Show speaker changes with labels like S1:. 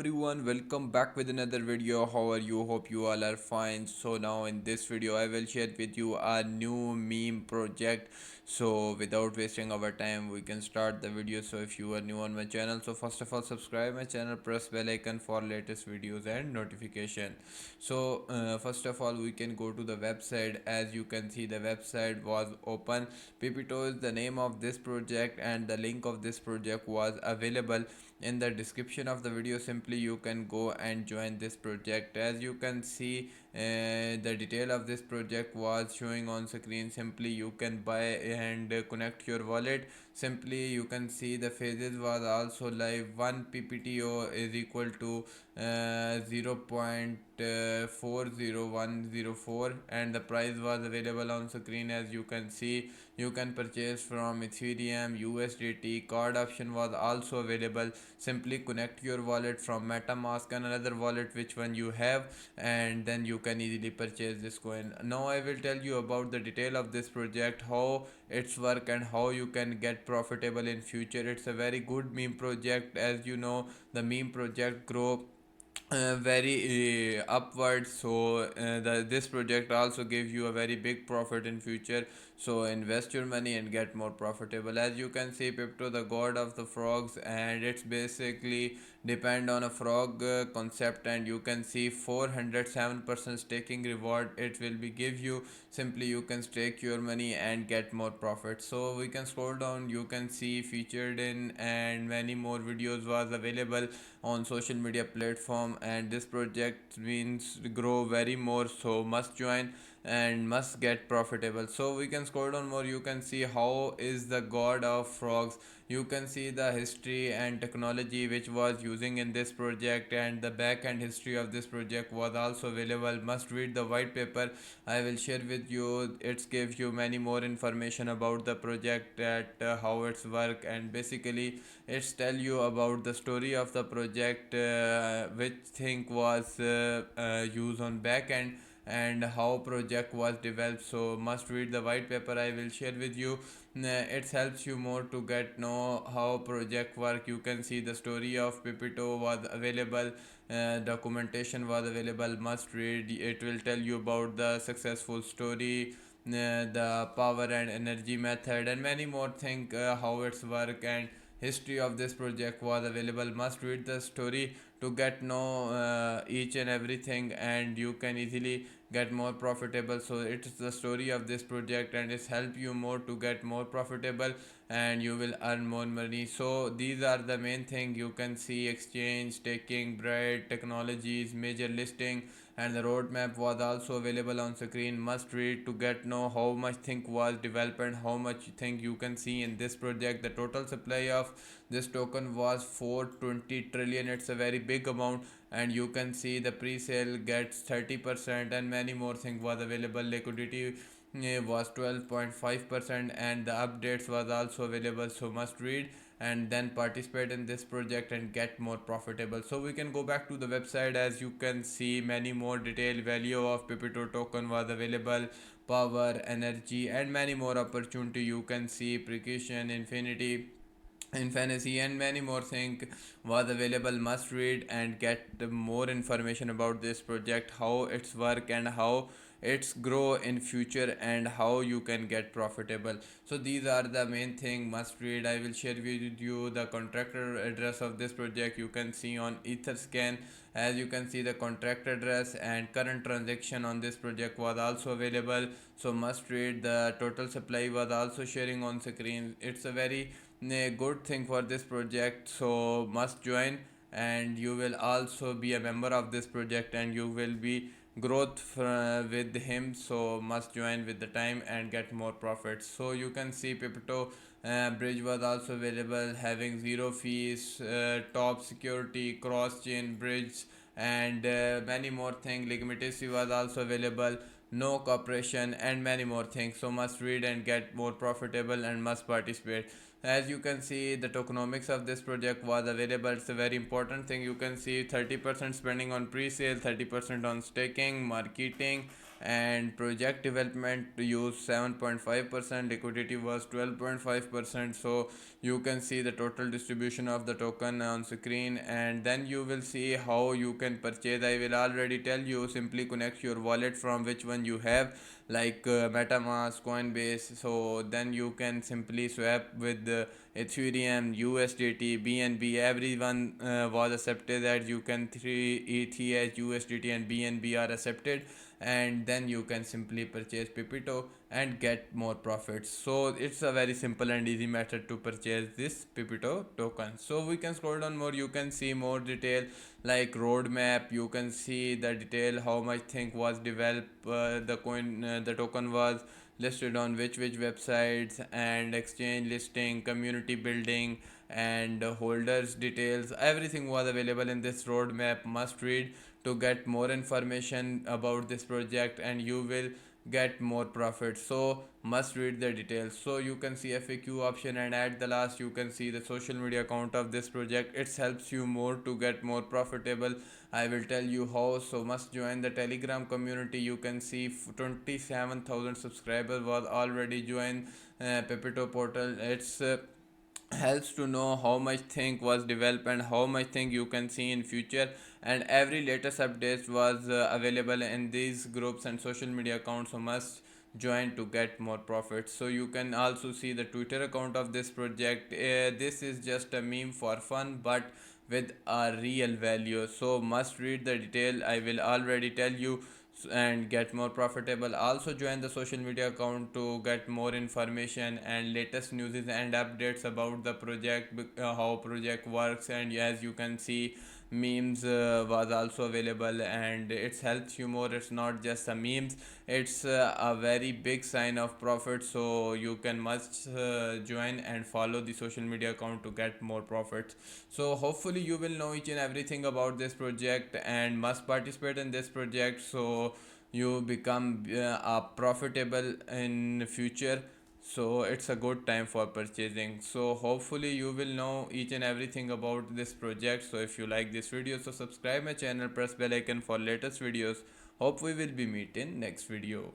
S1: everyone, welcome back with another video. How are you? Hope you all are fine. So now in this video I will share with you a new meme project. So without wasting our time we can start the video. So if you are new on my channel, so first of all subscribe my channel, press bell icon for latest videos and notification. So first of all we can go to the website. As you can see, the website was open. Pipito is the name of this project and the link of this project was available in the description of the video. Simply you can go and join this project. As you can see, the detail of this project was showing on screen. Simply you can buy and connect your wallet. Simply you can see the phases was also live. 1 ppto is equal to 0.40104 and the price was available on screen. As you can see, you can purchase from Ethereum, USDT. Card option was also available. Simply connect your wallet from MetaMask and another wallet which one you have, and then you can easily purchase this coin. Now I will tell you about the detail of this project, how its work and how you can get profitable in future. It's a very good meme project. As you know, the meme project grow very upwards. So this project also gives you a very big profit in future. So invest your money and get more profitable. As you can see, Pipto the god of the frogs, and it's basically depend on a frog concept. And you can see 407% staking reward it will be give you. Simply you can stake your money and get more profit. So we can scroll down, you can see featured in and many more videos was available on social media platform, and this project means grow very more. So must join and must get profitable. So we can scroll down more, you can see how is the god of frogs. You can see the history and technology which was using in this project, and the back end history of this project was also available. Must read the white paper I will share with you. It gives you many more information about the project, that how it's work, and basically it's tell you about the story of the project, which thing was used on back end and how project was developed. So must read the white paper I will share with you. It helps you more to get know how project work. You can see the story of Pipito was available, documentation was available. Must read, it will tell you about the successful story, the power and energy method, and many more things, how it's work and history of this project was available. Must read the story to get know each and everything, and you can easily get more profitable. So it's the story of this project and it's help you more to get more profitable, and you will earn more money. So these are the main thing. You can see exchange, staking, bread, technologies, major listing, and the roadmap was also available on screen. Must read to get know how much thing was developed and how much thing you can see in this project. The total supply of this token was 420 trillion. It's a very big amount, and you can see the pre-sale gets 30% and many more things was available. Liquidity was 12.5% and the updates was also available. So must read and then participate in this project and get more profitable. So we can go back to the website. As you can see, many more detailed value of Pipito token was available, power, energy, and many more opportunity. You can see precaution, infinity, in fantasy, and many more things was available. Must read and get the more information about this project, how it's work and how it's grow in future, and how you can get profitable. So these are the main thing. Must read, I will share with you the contractor address of this project. You can see on Etherscan. As you can see, the contract address and current transaction on this project was also available. So must read, the total supply was also sharing on screen. It's a very good thing for this project. So must join, and you will also be a member of this project and you will be growth with him. So must join with the time and get more profits. So you can see Pipito bridge was also available, having zero fees, top security, cross chain bridge, and many more things. Legitimacy was also available, no cooperation, and many more things. So must read and get more profitable and must participate. As you can see, the tokenomics of this project was available. It's a very important thing. You can see 30% spending on pre-sale, 30% on staking, marketing, and project development used 7.5%, liquidity was 12.5%. So you can see the total distribution of the token on screen, and then you will see how you can purchase. I will already tell you, simply connect your wallet from which one you have, like MetaMask, Coinbase. So then you can simply swap with Ethereum, USDT, BNB. Everyone was accepted that you can 3 ETH, USDT and BNB are accepted, and then you can simply purchase Pipito and get more profits. So it's a very simple and easy method to purchase this Pipito token. So we can scroll down more, you can see more detail like roadmap. You can see the detail how much thing was developed, the token was listed on which websites, and exchange listing, community building, and holders details. Everything was available in this roadmap. Must read to get more information about this project, and you will get more profit. So must read the details. So you can see FAQ option, and at the last you can see the social media account of this project. It helps you more to get more profitable. I will tell you how. So must join the Telegram community. You can see 27,000 subscribers was already joined Pepito portal. It's helps to know how much thing was developed and how much thing you can see in future, and every latest updates was available in these groups and social media accounts. So must join to get more profits. So you can also see the Twitter account of this project. This is just a meme for fun, but with a real value. So must read the detail. I will already tell you, and get more profitable. Also join the social media account to get more information and latest news and updates about the project, how project works. And as you can see, memes was also available, and it helps you more. It's not just a memes, it's a very big sign of profit. So you can must join and follow the social media account to get more profits. So hopefully you will know each and everything about this project and must participate in this project, so you become profitable in future. So it's a good time for purchasing. So hopefully you will know each and everything about this project. So if you like this video, so subscribe my channel, press bell icon for latest videos. Hope we will be meet in next video.